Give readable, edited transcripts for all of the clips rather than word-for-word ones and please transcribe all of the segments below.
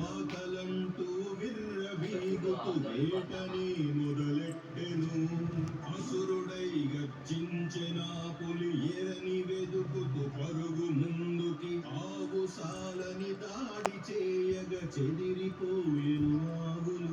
ఆకలంటూ విర్రవీగుతూ వేటని మొదలెట్టెను. అసురుడై గర్జించిన పులి ఎరని వెదుకుతూ పరుగు ముందుకి ఆవు సాలని దాడి చేయగ చెదిరిపోయెను ఆవులు.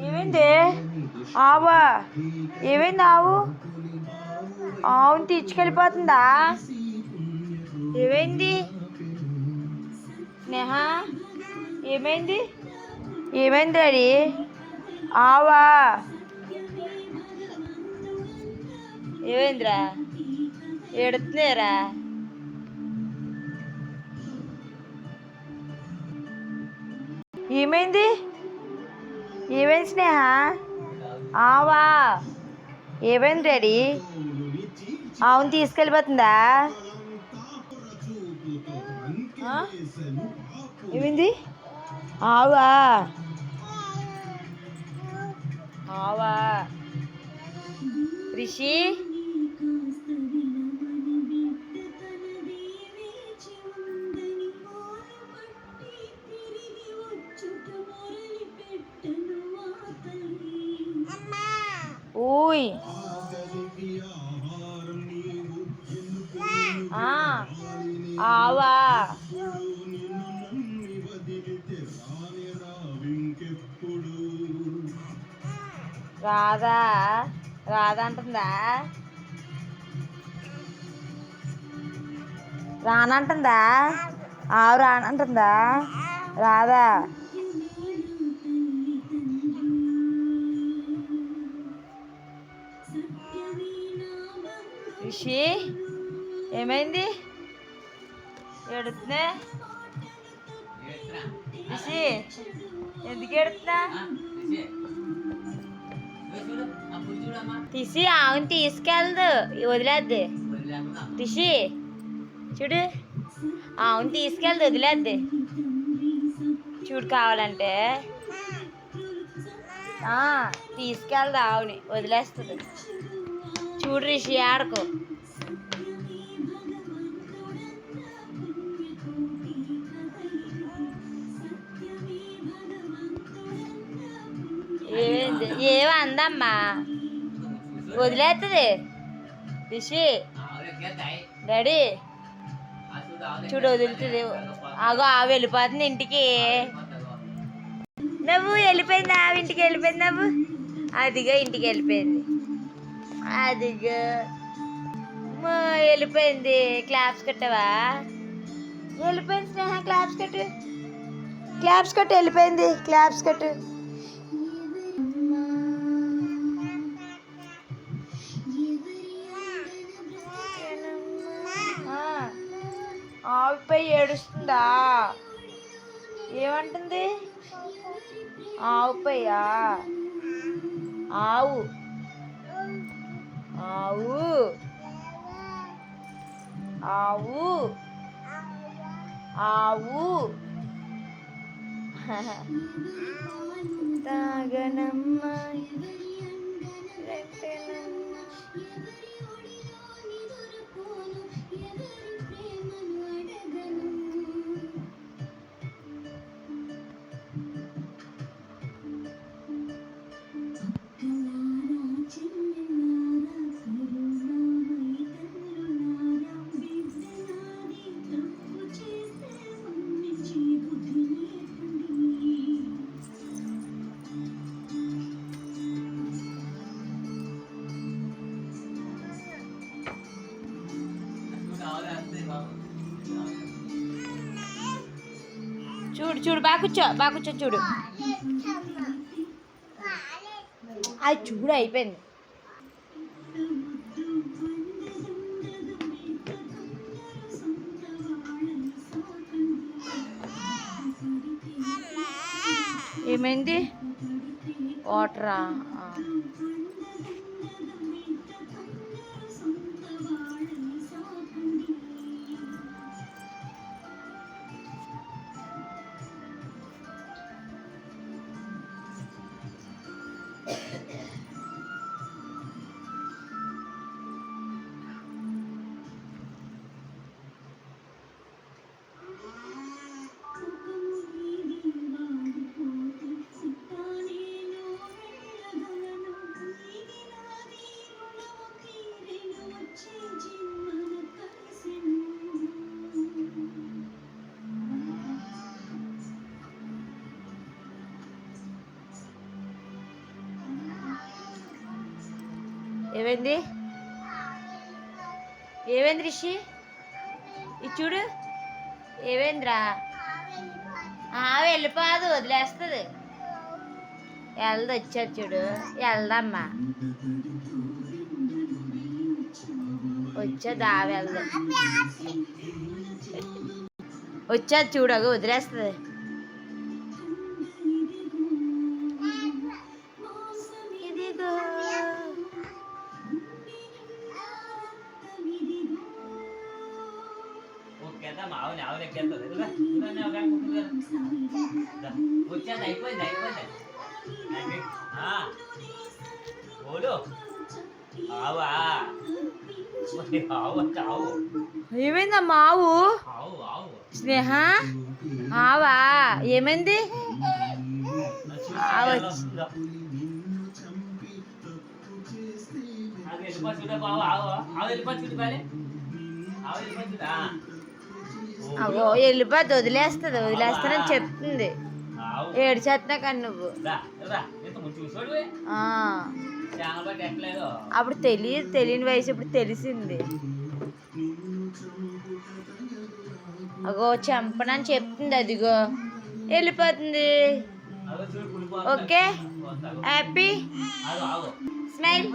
ఏమైంది ఆవా? ఏమైంది ఆవు? ఆవుని తీసుకెళ్ళిపోతుందా? ఏమైంది స్నేహ? ఏమైంది? ఏమైంది డాడీ? ఆవా ఏమైందిరా? ఎడుతున్నారా? ఏమైంది? ఏమైంది స్నేహ? ఆవా ఏమైంది డాడీ? ఆవును తీసుకెళ్ళిపోతుందా? ఏమైంది? ఆవా ఆవా రిషి ఓయ్ ఆవా రాధా రాధా అంటుందా? రానంటుందా? ఆవు రానంటుందా? రాధా రిషి ఏమైంది? ఎడుతున్నా రిషి? ఎందుకు ఎడుతున్నా? తీసి ఆవుని తీసుకెళ్ళదు, వదిలేద్ది. రిషి చూడు, ఆవుని తీసుకెళ్ళదు, వదిలేద్ది. చూడు కావాలంటే తీసుకెళ్ళదు, ఆవుని వదిలేస్తుంది. చూడు రిషి ఆడకు. ఏమో అందమ్మా, వదిలేస్తుంది. రిషి డాడీ చూడు వదులుతుంది. ఆగో ఆవు వెళ్ళిపోతుంది ఇంటికి. నువ్వు వెళ్ళిపోయింది, ఆవు ఇంటికి వెళ్ళిపోయింది. నువ్వు అదిగో ఇంటికి వెళ్ళిపోయింది. అదిగో వెళ్ళిపోయింది. క్లాప్స్ కట్టవా? వెళ్ళిపోయింది స్నేహ. క్లాప్స్ కట్టు, క్లాప్స్ కట్టు. వెళ్ళిపోయింది. క్లాప్స్ కట్టు. ఆవుపై ఏడుస్తుందా? ఏమంటుంది? ఆవుపయ్యా? ఆవు ఆవు ఆవు ఆవు తాగనమ్మ చూడు చూడు, బాగా కూర్చో చూడు. అది చూడు అయిపోయింది. ఏమైంది? వాటరా? ఏమైంది? ఏమైంది రిషి? ఇది చూడు, ఏమైందిరా? వెళ్ళిపోదు, వదిలేస్తుంది. వెళ్దు, వచ్చాడు చూడు. వెళ్దమ్మా, వచ్చేది. వెళ్దు, వచ్చేది చూడు, అగో వదిలేస్తుంది. ఇదిగో ఏమైందమ్మా? ఆవు స్నేహ, ఆవా? ఏమైంది? అగో వెళ్ళిపోద్ది, వదిలేస్తానని చెప్తుంది. ఏడ్చేస్తున్నా కానీ నువ్వు. అప్పుడు తెలియని వయసు, ఇప్పుడు తెలిసింది. అగో చంపనని చెప్తుంది, అదిగో వెళ్ళిపోతుంది. Okay, happy smile.